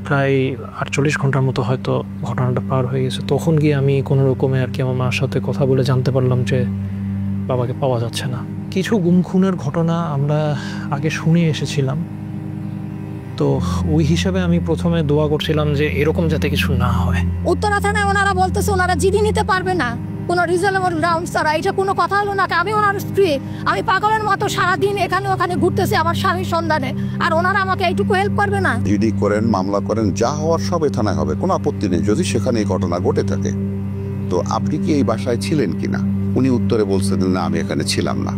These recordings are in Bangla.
প্রায় 48 ঘন্টার মতো হয়তো ঘটনাটা পার হয়ে গেছে। তখন গিয়ে আমি কোনো রকমে আর কি আমার মার সাথে কথা বলে জানতে পারলাম যে বাবাকে পাওয়া যাচ্ছে না। কিছু গুম খুনের ঘটনা আমরা আগে শুনে এসেছিলাম, তো ওই হিসাবে আমি প্রথমে দোয়া করছিলাম যে এরকম যাতে কিছু না হয়। উত্তরা থানায় ওনারা বলতেছে ওনারা জিডি নিতে পারবে না, কোনো রিজনেবল গ্রাউন্ড ছাড়া। এটা কোনো কথা হলো না। আমি ওনার স্ত্রী, আমি পাগলের মতো সারাদিন এখানে ওখানে ঘুরতেছি আমার স্বামীর সন্ধানে, আর ওনারা আমাকে এইটুকু হেল্প করবে না? জিডি করেন, মামলা করেন, যা হওয়ার সব থানায় হবে, কোনো আপত্তি নেই যদি সেখানে এই ঘটনা ঘটে থাকে। তো আপনি কি এই বাসায় ছিলেন কিনা? উনি উত্তরে বলছেন না, আমি এখানে ছিলাম না।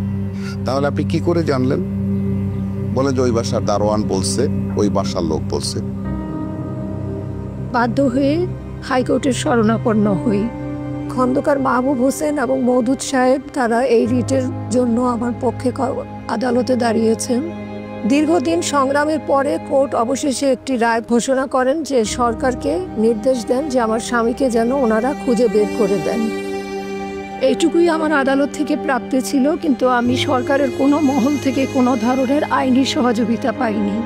তাহলে আপনি কি করে জানলেন? বলে যে ওই বাসার দারোয়ান বলছে, ওই বাসার লোক বলছে। বাধ্য হয়ে হাইকোর্টের শরণাপন্ন হই। খন্দকার মাহবুব হোসেন এবং মওদুদ সাহেব তারা এই রিটের জন্য আমার পক্ষে আদালতে দাঁড়িয়েছেন। দীর্ঘদিন সংগ্রামের পরে কোর্ট অবশেষে একটি রায় ঘোষণা করেন যে সরকারকে নির্দেশ দেন যে আমার স্বামীকে যেন ওনারা খুঁজে বের করে দেন। এইটুকুই আমার আদালত থেকে প্রাপ্তি ছিল, কিন্তু আমি সরকারের কোনো মহল থেকে কোনো ধরনের আইনি সহযোগিতা পাইনি।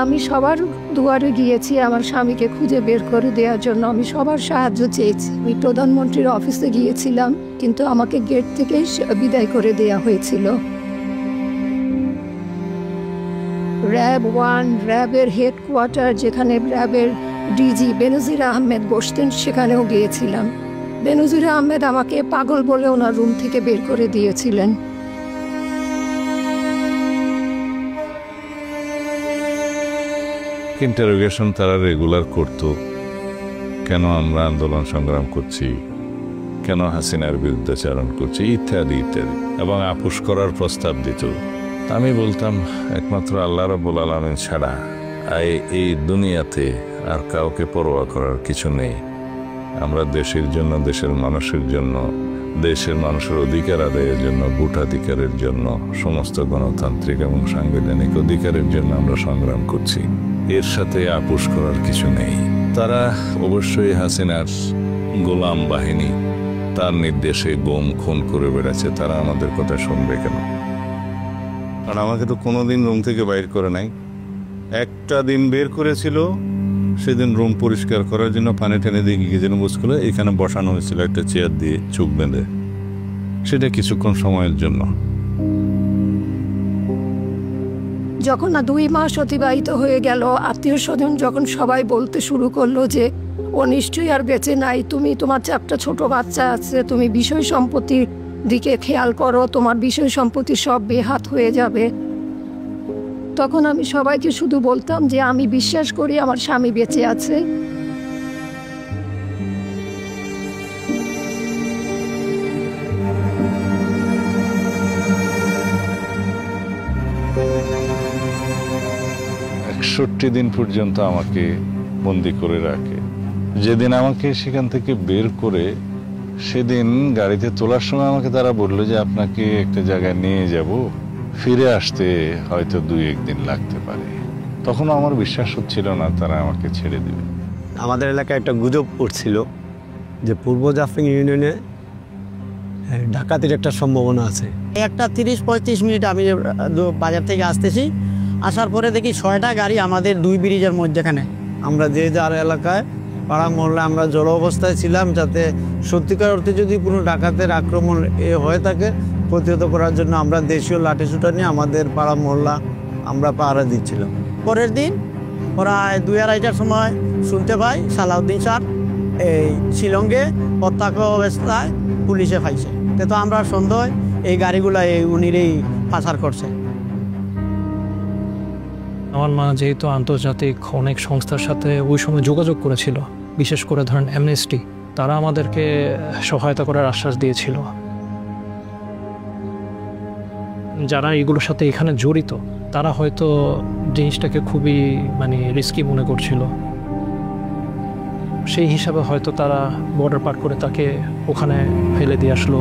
আমি সবার দুয়ারে গিয়েছি আমার স্বামীকে খুঁজে বের করে দেওয়ার জন্য। আমি সবার সাহায্য চেয়েছি। আমি প্রধানমন্ত্রীর অফিসে গিয়েছিলাম, কিন্তু আমাকে গেট থেকেই বিদায় করে দেওয়া হয়েছিল। র্যাব 1, র্যাবের হেডকোয়ার্টার যেখানে র্যাবের ডিজি বেনজির আহমেদ বসতেন, সেখানেও গিয়েছিলাম। বেনজির আহমেদ আমাকে পাগল বলে ওনার রুম থেকে বের করে দিয়েছিলেন। ইন্টারোগেশন তারা রেগুলার করত, কেন আমরা আন্দোলন সংগ্রাম করছি, কেন হাসিনার বিরুদ্ধাচারণ করছি, ইত্যাদি ইত্যাদি, এবং আপোষ করার প্রস্তাব দিত। আমি বলতাম একমাত্র আল্লাহ রাব্বুল আলামিন ছাড়া এই দুনিয়াতে আর কাউকে পরোয়া করার কিছু নেই। আমরা দেশের জন্য, দেশের মানুষের জন্য, দেশের মানুষের অধিকার আদায়ের জন্য, ভোটাধিকারের জন্য, সমস্ত গণতান্ত্রিক এবং সাংবিধানিক অধিকারের জন্য আমরা সংগ্রাম করছি। এর সাথে আপোষ করার কিছু নেই। তারা অবশ্যই হাসিনার গোলাম বাহিনী, তার নির্দেশে গুম খুন করে বেড়াচ্ছে। তারা আমাদের কথা শুনবে কেন? কারণ আমাকে তো কোনোদিন রুম থেকে বাইর করে নাই। একটা দিন বের করেছিল, সেদিন রুম পরিষ্কার করার জন্য পানি টেনে দিয়ে গিয়ে যেন বুঝছিল এখানে বসানো হয়েছিল একটা চেয়ার দিয়ে চোখ বেঁধে, সেটা কিছুক্ষণ সময়ের জন্য। যখন না 2 মাস অতিবাহিত হয়ে গেল, আত্মীয় স্বজন যখন সবাই বলতে শুরু করলো যে ও নিশ্চয়ই আর বেঁচে নাই, তুমি তোমার একটা ছোট বাচ্চা আছে, তুমি বিষয় সম্পত্তির দিকে খেয়াল করো, তোমার বিষয় সম্পত্তি সব বেহাত হয়ে যাবে, তখন আমি সবাইকে শুধু বলতাম যে আমি বিশ্বাস করি আমার স্বামী বেঁচে আছে। দিন পর্যন্ত আমাকে বন্দি করে রাখে। যেদিন আমাকে সেখান থেকে বের করে সেদিন গাড়িতে তোলার সময় আমাকে তারা বললো যে আপনাকে একটা জায়গায় নিয়ে যাব, ফিরে আসতে হয়তো 2-1 দিন লাগতে পারে। তখন আমার বিশ্বাস হচ্ছিল না তারা আমাকে ছেড়ে দেবে। আমাদের এলাকায় একটা গুজব উঠছিল যে পূর্ব জাফলং ইউনিয়নে ডাকাতির একটা সম্ভাবনা আছে। একটা 30-35 মিনিট আমি বাজার থেকে আসতেছি, আসার পরে দেখি 6টা গাড়ি আমাদের 2 ব্রিজের মধ্যেখানে। আমরা যে যার এলাকায় পাড়া মহল্লা আমরা জড়ো অবস্থায় ছিলাম, যাতে সত্যিকার অর্থে যদি কোনো ডাকাতের আক্রমণ হয়ে থাকে প্রতিহত করার জন্য আমরা দেশীয় লাঠিসোঁটা নিয়ে আমাদের পাড়া মহল্লা আমরা পাহারা দিচ্ছিলাম। পরের দিন প্রায় 2-2:30টার সময় শুনতে পাই সালাউদ্দিন স্যার এই শিলংয়ে প্রত্যক্ষ অবস্থায় পুলিশে পাইছে। তো আমরা সন্দেহ এই গাড়িগুলো উনিরই পাচার করছে। আমার মা যেহেতু আন্তর্জাতিক অনেক সংস্থার সাথে ওই সময় যোগাযোগ করেছিল, বিশেষ করে ধরেন অ্যামনেস্টি, তারা আমাদেরকে সহায়তা করার আশ্বাস দিয়েছিল। যারা এগুলোর সাথে এখানে জড়িত তারা হয়তো জিনিসটাকে খুবই রিস্কি মনে করছিল, সেই হিসাবে হয়তো তারা বর্ডার পার করে তাকে ওখানে ফেলে দিয়ে আসলো।